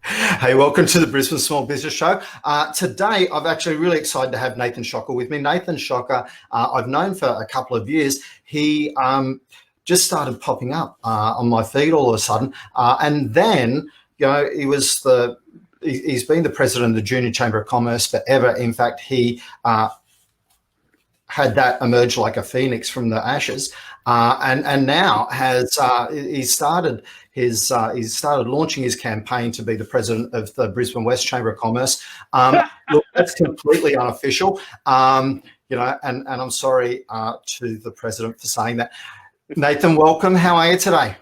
Hey, welcome to the Brisbane Small Business Show. Today, I'm actually really excited to have Nathan Schokker with me. Nathan Schokker, I've known for a couple of years. He just started popping up on my feed all of a sudden. And then, he's been the president of the Junior Chamber of Commerce forever. In fact, he had that emerge like a phoenix from the ashes, and now has he started launching his campaign to be the president of the Brisbane West Chamber of Commerce. Look, that's completely unofficial, and I'm sorry to the president for saying that. Nathan, welcome. How are you today?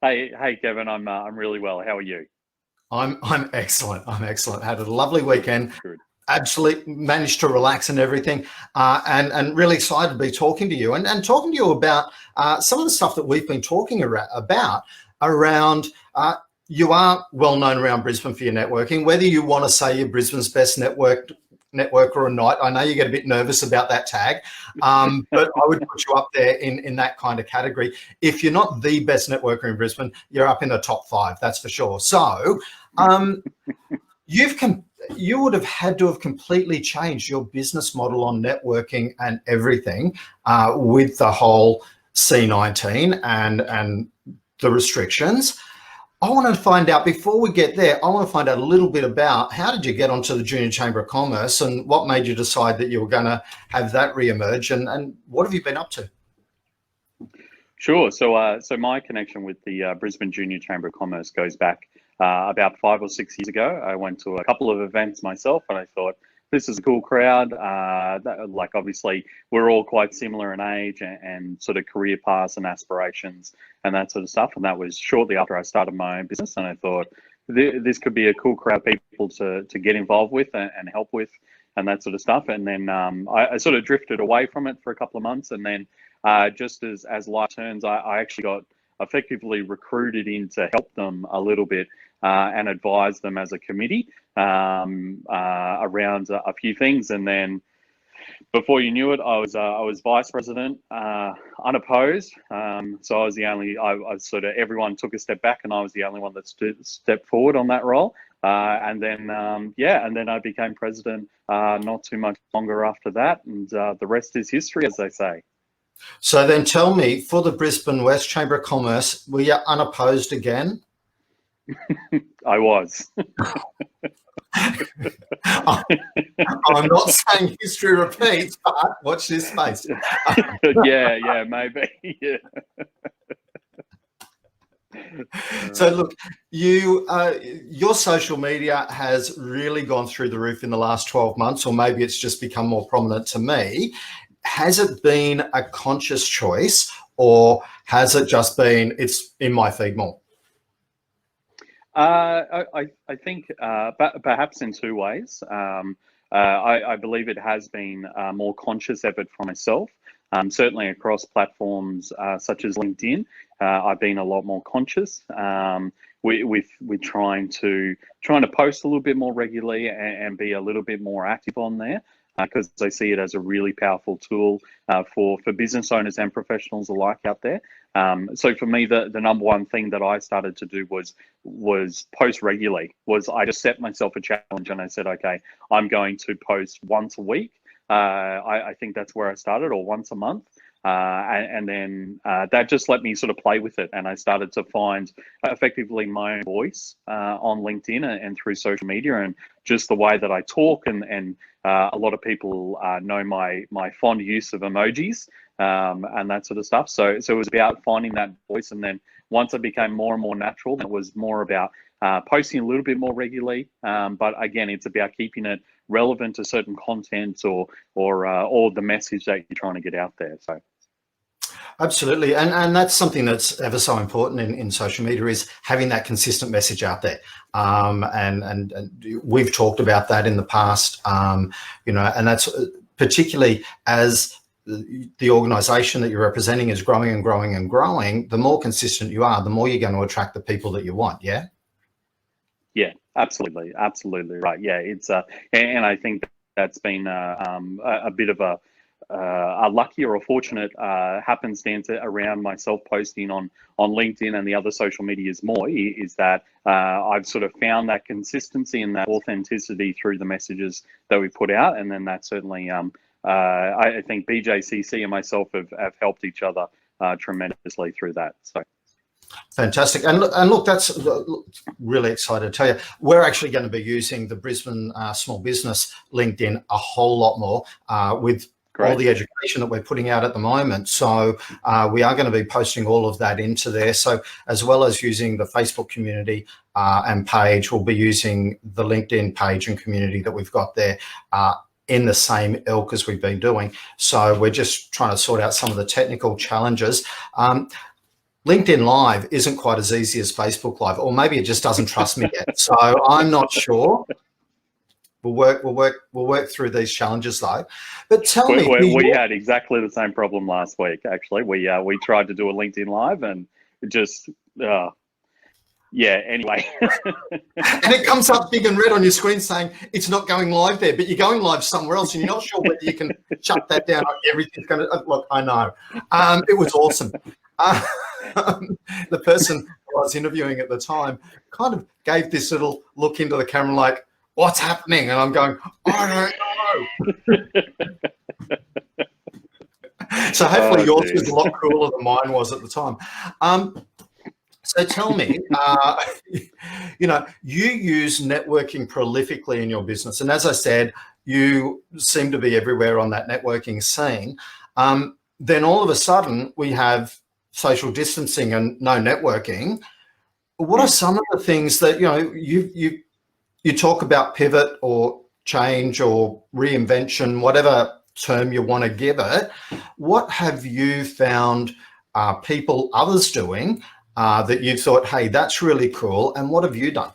Hey, Kevin. I'm really well. How are you? I'm excellent. I'm excellent. Had a lovely weekend. Good. Absolutely managed to relax and everything, and really excited to be talking to you and talking to you about some of the stuff that we've been talking about around. You are well known around Brisbane for your networking, whether you want to say you're Brisbane's best networker or not. I know you get a bit nervous about that tag, but I would put you up there in that kind of category. If you're not the best networker in Brisbane, you're up in the top 5, that's for sure. So you would have had to have completely changed your business model on networking and everything with the whole C19 and the restrictions. I want to find out, before we get there, I want to find out a little bit about how did you get onto the Junior Chamber of Commerce and what made you decide that you were going to have that re-emerge, and what have you been up to? Sure. So my connection with the Brisbane Junior Chamber of Commerce goes back about 5 or 6 years ago. I went to a couple of events myself, and I thought, this is a cool crowd. Obviously, we're all quite similar in age and sort of career paths and aspirations and that sort of stuff. And that was shortly after I started my own business. And I thought this could be a cool crowd of people to get involved with and help with and that sort of stuff. And then I sort of drifted away from it for a couple of months. And then just as life turns, I actually got effectively recruited in to help them a little bit and advise them as a committee around a few things. And then before you knew it, I was vice president, unopposed. So I was the only. I sort of, everyone took a step back, and I was the only one that stepped forward on that role. And then I became president not too much longer after that, and the rest is history, as they say. So then tell me, for the Brisbane West Chamber of Commerce, were you unopposed again? I was. I'm not saying history repeats, but watch this space. yeah, maybe. Yeah. So look, your social media has really gone through the roof in the last 12 months, or maybe it's just become more prominent to me. Has it been a conscious choice, or has it just been, it's in my feed more? I think perhaps in two ways. I believe it has been a more conscious effort for myself. Certainly across platforms such as LinkedIn, I've been a lot more conscious with trying to post a little bit more regularly and be a little bit more active on there. Because I see it as a really powerful tool for business owners and professionals alike out there. So for me, the number one thing that I started to do was post regularly. I just set myself a challenge, and I said, okay, I'm going to post once a week. I think that's where I started, or once a month. And then that just let me sort of play with it, and I started to find effectively my own voice on LinkedIn and through social media, and just the way that I talk, and a lot of people know my fond use of emojis and that sort of stuff. So it was about finding that voice, and then once it became more and more natural, it was more about posting a little bit more regularly. But again, it's about keeping it relevant to certain content or the message that you're trying to get out there. So. Absolutely. And that's something that's ever so important in social media, is having that consistent message out there. And we've talked about that in the past, and that's particularly as the organisation that you're representing is growing and growing and growing. The more consistent you are, the more you're going to attract the people that you want. Yeah. Yeah, absolutely right. Yeah, it's and I think that's been a bit of a lucky or a fortunate happenstance around myself posting on LinkedIn and the other social medias more is that I've sort of found that consistency and that authenticity through the messages that we put out, and then that certainly I think BJCC and myself have helped each other tremendously through that. So. Fantastic. And look, that's really excited to tell you. We're actually going to be using the Brisbane Small Business LinkedIn a whole lot more with all the education that we're putting out at the moment. So we are going to be posting all of that into there. So as well as using the Facebook community and page, we'll be using the LinkedIn page and community that we've got there in the same ilk as we've been doing. So we're just trying to sort out some of the technical challenges. LinkedIn Live isn't quite as easy as Facebook Live, or maybe it just doesn't trust me yet. So I'm not sure. We'll work through these challenges though. But tell me, we had exactly the same problem last week. Actually, we tried to do a LinkedIn Live and it just yeah. Anyway, and it comes up big and red on your screen saying it's not going live there, but you're going live somewhere else, and you're not sure whether you can shut that down. Everything's going to look. I know. It was awesome. The person I was interviewing at the time kind of gave this little look into the camera like, what's happening? And I'm going, I don't know. So hopefully yours was a lot cooler than mine was at the time. So tell me, you use networking prolifically in your business. And as I said, you seem to be everywhere on that networking scene. Then all of a sudden we have social distancing and no networking. What are some of the things that, you talk about pivot or change or reinvention, whatever term you want to give it. What have you found others doing that you thought, hey, that's really cool, and what have you done?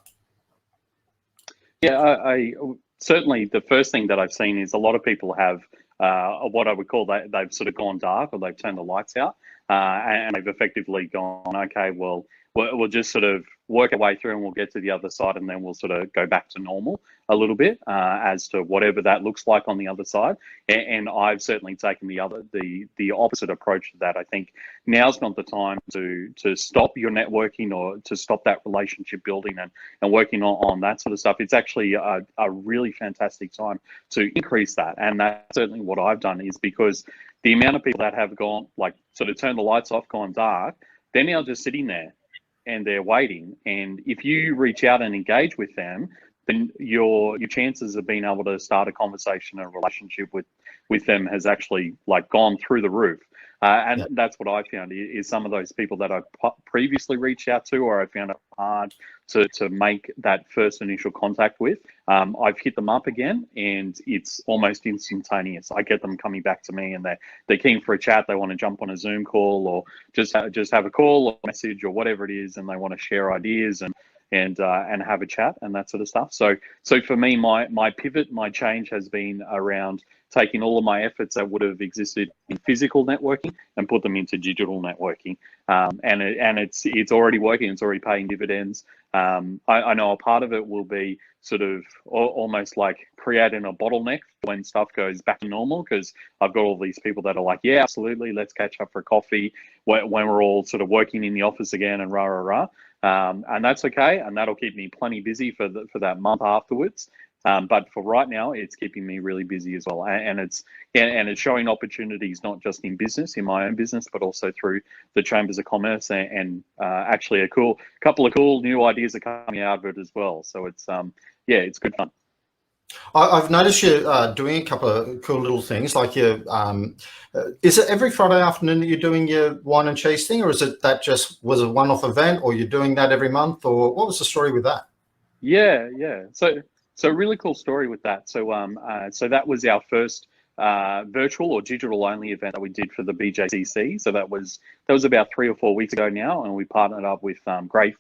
Yeah, I certainly the first thing that I've seen is a lot of people have what I would call they've sort of gone dark, or they've turned the lights out, and they've effectively gone, okay, well, we'll just sort of work our way through and we'll get to the other side, and then we'll sort of go back to normal a little bit as to whatever that looks like on the other side. And I've certainly taken the opposite approach to that. I think now's not the time to stop your networking or to stop that relationship building and working on that sort of stuff. It's actually a really fantastic time to increase that. And that's certainly what I've done, is because the amount of people that have gone, like, sort of turned the lights off, gone dark, they're now just sitting there and they're waiting. And if you reach out and engage with them, then your chances of being able to start a conversation, a relationship with them has actually gone through the roof. And that's what I found is some of those people that I've previously reached out to, or I found it hard to make that first initial contact with, I've hit them up again, and it's almost instantaneous. I get them coming back to me, and they're keen for a chat. They want to jump on a Zoom call, or just have a call or message or whatever it is, and they want to share ideas and have a chat and that sort of stuff. So for me, my pivot, my change has been around taking all of my efforts that would have existed in physical networking and put them into digital networking. And it's already working. It's already paying dividends. I know a part of it will be sort of almost like creating a bottleneck when stuff goes back to normal, because I've got all these people that are like, yeah, absolutely, let's catch up for coffee when we're all sort of working in the office again and rah, rah, rah. And that's okay, and that'll keep me plenty busy for that month afterwards. But for right now, it's keeping me really busy as well, and it's showing opportunities not just in business, in my own business, but also through the chambers of commerce, and actually a couple of cool new ideas are coming out of it as well. So it's it's good fun. I've noticed you doing a couple of cool little things, like is it every Friday afternoon that you're doing your wine and cheese thing, or is it that just was a one-off event, or you're doing that every month, or what was the story with that? Yeah. So really cool story with that. So so that was our first virtual or digital only event that we did for the BJCC. So that was about 3 or 4 weeks ago now, and we partnered up with Grape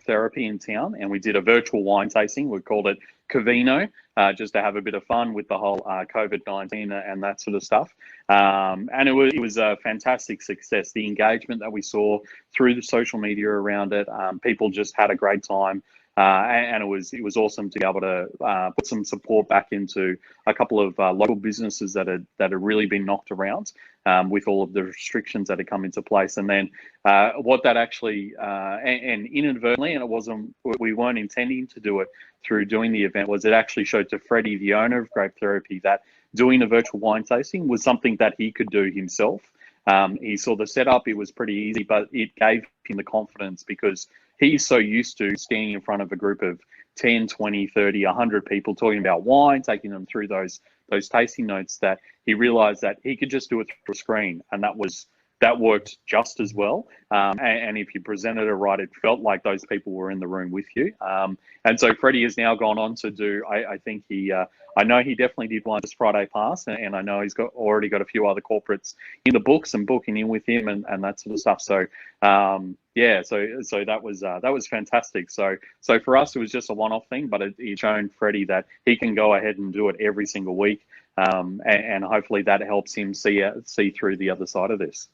Therapy in town, and we did a virtual wine tasting. We called it Cavino, just to have a bit of fun with the whole COVID-19 and that sort of stuff. And it was a fantastic success. The engagement that we saw through the social media around it, people just had a great time. and it was awesome to be able to put some support back into a couple of local businesses that had really been knocked around with all of the restrictions that had come into place. And then what that actually and inadvertently, and we weren't intending to do it through doing the event, was it actually showed to Freddie, the owner of Grape Therapy, that doing a virtual wine tasting was something that he could do himself. He saw the setup, it was pretty easy, but it gave him the confidence because he's so used to standing in front of a group of 10, 20, 30, 100 people talking about wine, taking them through those tasting notes, that he realized that he could just do it through a screen, and that worked just as well. And if you presented it right, it felt like those people were in the room with you. And so Freddie has now gone on to do, I think I know he definitely did one just Friday past, and I know he's already got a few other corporates in the books and booking in with him and that sort of stuff. So yeah, so that was fantastic. So for us, it was just a one-off thing, but it shown Freddie that he can go ahead and do it every single week, and hopefully that helps him see through the other side of this.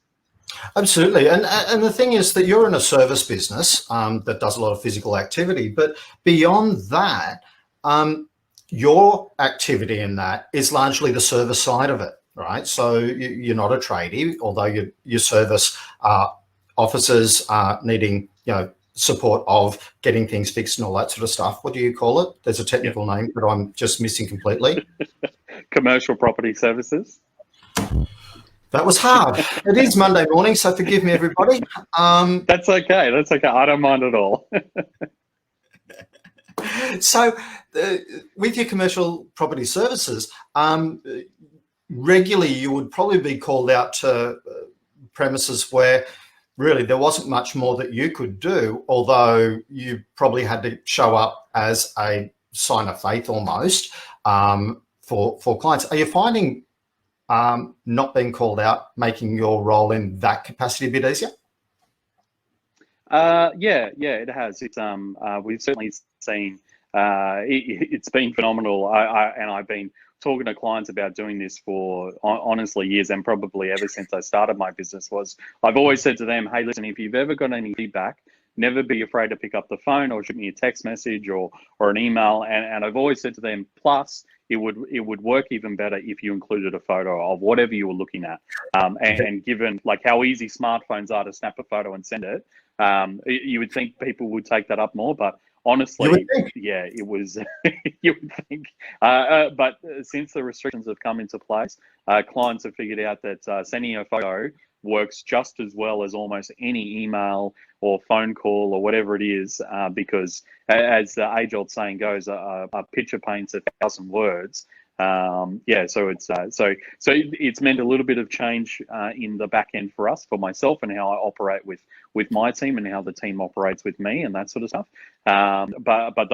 Absolutely. And the thing is that you're in a service business that does a lot of physical activity, but beyond that, your activity in that is largely the service side of it, right? So you're not a tradie, although you service officers needing, support of getting things fixed and all that sort of stuff. What do you call it? There's a technical name, but I'm just missing completely. Commercial property services. That was hard. It is Monday morning, so forgive me, everybody. That's okay. That's okay. I don't mind at all. So with your commercial property services, regularly you would probably be called out to premises where really there wasn't much more that you could do, although you probably had to show up as a sign of faith almost for clients. Are you finding not being called out making your role in that capacity a bit easier? Yeah, it has. It's we've certainly seen it's been phenomenal. And I've been talking to clients about doing this for honestly years, and probably ever since I started my business. I've always said to them, hey, listen, if you've ever got any feedback, never be afraid to pick up the phone or shoot me a text message or an email. And I've always said to them, plus it would work even better if you included a photo of whatever you were looking at. And given like how easy smartphones are to snap a photo and send it, you would think people would take that up more, but honestly, yeah, it was, you would think. But since the restrictions have come into place, clients have figured out that sending a photo works just as well as almost any email or phone call or whatever it is, because as the age-old saying goes, a picture paints 1,000 words. Yeah, so it's meant a little bit of change in the back end for us, for myself, and how I operate with my team and how the team operates with me and that sort of stuff. But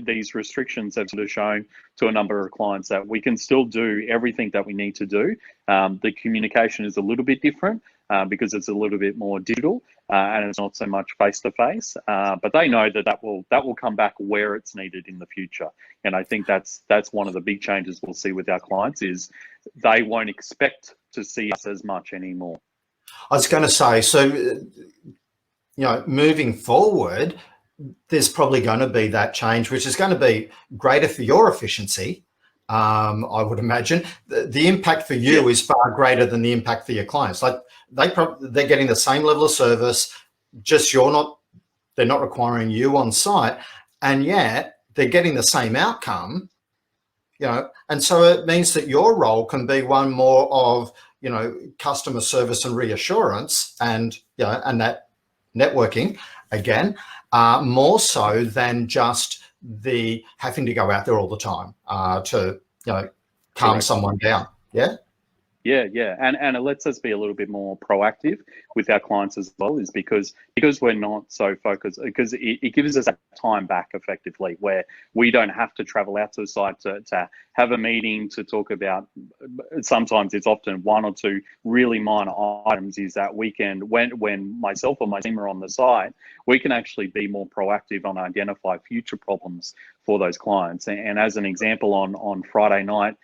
these restrictions have sort of shown to a number of clients that we can still do everything that we need to do. The communication is a little bit different because it's a little bit more digital and it's not so much face to face. But they know that will come back where it's needed in the future. And I think that's one of the big changes we'll see with our clients is they won't expect to see us as much anymore. I was going to say, so, moving forward, there's probably going to be that change, which is going to be greater for your efficiency. I would imagine the impact for you is far greater than the impact for your clients. Like they're getting the same level of service, just they're not requiring you on site, and yet they're getting the same outcome, and so it means that your role can be one more of, customer service and reassurance and, and that networking again, more so than just the having to go out there all the time to, calm someone down. Yeah. Yeah, and it lets us be a little bit more proactive with our clients as well, is because we're not so focused, because it gives us that time back effectively, where we don't have to travel out to the site to have a meeting to talk about. Sometimes it's often one or two really minor items. Is that we can, when myself or my team are on the site, we can actually be more proactive on identify future problems for those clients. And as an example, on Friday night,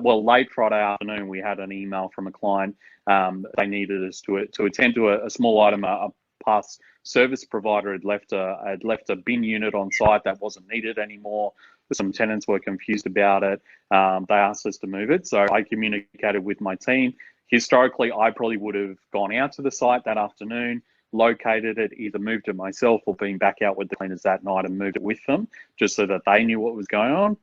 late Friday afternoon, we had an email from a client. They needed us to attend to a small item, a past service provider had left a bin unit on site that wasn't needed anymore. Some tenants were confused about it. They asked us to move it. So I communicated with my team. Historically, I probably would have gone out to the site that afternoon, located it, either moved it myself or been back out with the cleaners that night and moved it with them, just so that they knew what was going on.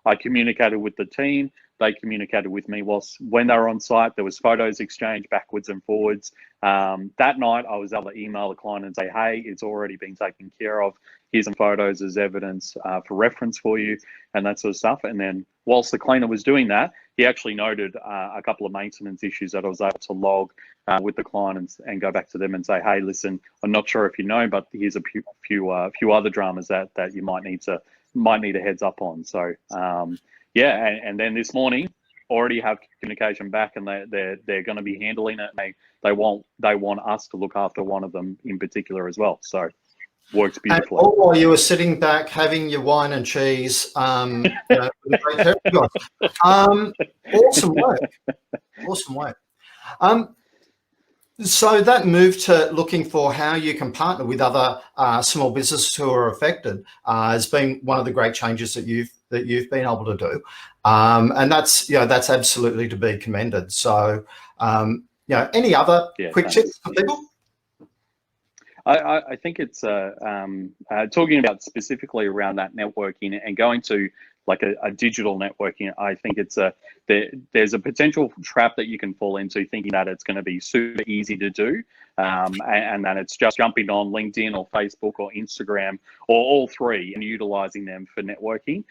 I communicated with the team. They communicated with me when they were on site. There was photos exchanged backwards and forwards. That night, I was able to email the client and say, hey, it's already been taken care of. Here's some photos as evidence for reference for you, and that sort of stuff. And then whilst the cleaner was doing that, he actually noted a couple of maintenance issues that I was able to log with the client and go back to them and say, hey, listen, I'm not sure if you know, but here's a few other dramas that you might need a heads up on. So yeah, and then this morning already have communication back, and they're going to be handling it. They want us to look after one of them in particular as well. So works beautifully. And all while you were sitting back having your wine and cheese, with a great hair. Awesome work. Awesome work. So that move to looking for how you can partner with other small businesses who are affected has been one of the great changes that you've been able to do, and that's absolutely to be commended. So any other quick tips for people? I think it's talking about specifically around that networking and going to like a digital networking. I think there's a potential trap that you can fall into thinking that it's going to be super easy to do, and that it's just jumping on LinkedIn or Facebook or Instagram or all three and utilizing them for networking.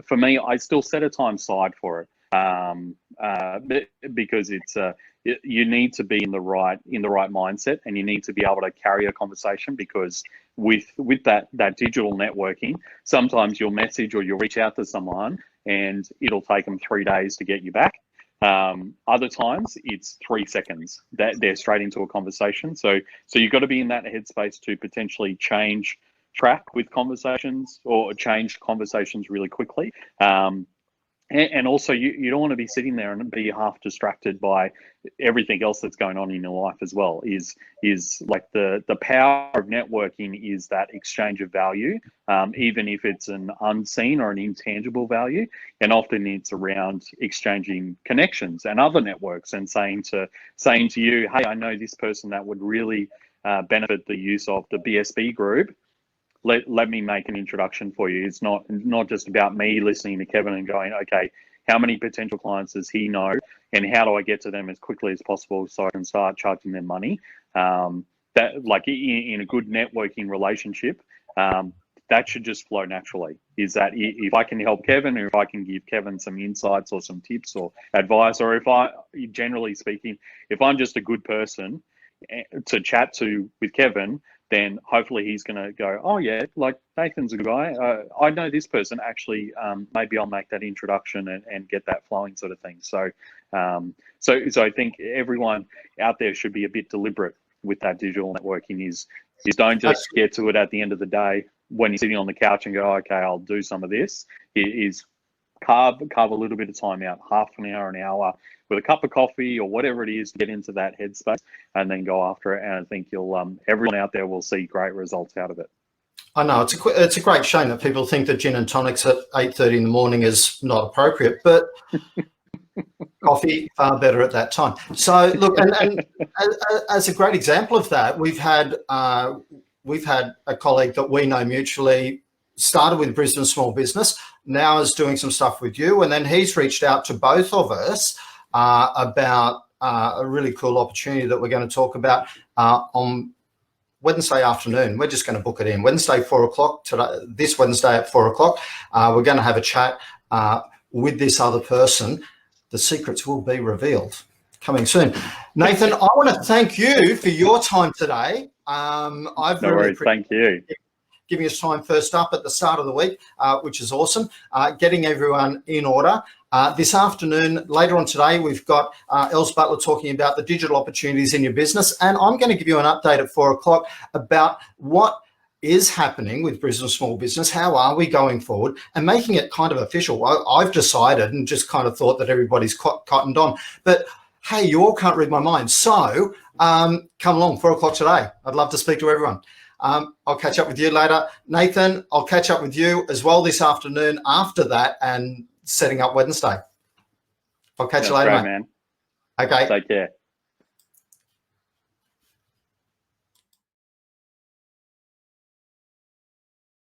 For me, I still set a time aside for it because it's you need to be in the right mindset, and you need to be able to carry a conversation, because with that digital networking, sometimes you'll message or you'll reach out to someone and it'll take them 3 days to get you back. Other times it's 3 seconds that they're straight into a conversation. So you've got to be in that headspace to potentially change track with conversations or change conversations really quickly. And also, you don't want to be sitting there and be half distracted by everything else that's going on in your life as well. Is like the power of networking is that exchange of value, even if it's an unseen or an intangible value. And often it's around exchanging connections and other networks, and saying to you, hey, I know this person that would really benefit the use of the BSB group. Let me make an introduction for you. It's not just about me listening to Kevin and going, okay, how many potential clients does he know, and how do I get to them as quickly as possible so I can start charging them money? That, like in a good networking relationship, that should just flow naturally. Is that if I can help Kevin, or if I can give Kevin some insights or some tips or advice, or generally speaking, if I'm just a good person to chat to with Kevin, then hopefully he's going to go, oh yeah, like Nathan's a good guy. I know this person, actually, maybe I'll make that introduction and get that flowing, sort of thing. So I think everyone out there should be a bit deliberate with that digital networking. Is don't just get to it at the end of the day when you're sitting on the couch and go, okay, I'll do some of this. Is carve a little bit of time out, half an hour, with a cup of coffee or whatever it is, to get into that headspace and then go after it. And I think everyone out there will see great results out of it. I know it's a great shame that people think that gin and tonics at 8:30 in the morning is not appropriate, but coffee far better at that time. So look, and as a great example of that, we've had a colleague that we know mutually, started with Brisbane Small Business, now is doing some stuff with you, and then he's reached out to both of us about a really cool opportunity that we're going to talk about on Wednesday afternoon. We're just going to book it in. Wednesday, 4 o'clock, this Wednesday at 4 o'clock. We're going to have a chat with this other person. The secrets will be revealed coming soon. Nathan, I want to thank you for your time today. I've no worries, thank you. Giving us time first up at the start of the week, which is awesome. Getting everyone in order. This afternoon, later on today, we've got Els Butler talking about the digital opportunities in your business. And I'm going to give you an update at 4 o'clock about what is happening with Brisbane Small Business. How are we going forward and making it kind of official? I've decided and just kind of thought that everybody's cottoned on. But hey, you all can't read my mind. So come along, 4 o'clock today. I'd love to speak to everyone. I'll catch up with you later. Nathan, I'll catch up with you as well this afternoon after that and setting up Wednesday. I'll catch you later, great, mate. man. Okay. Take care.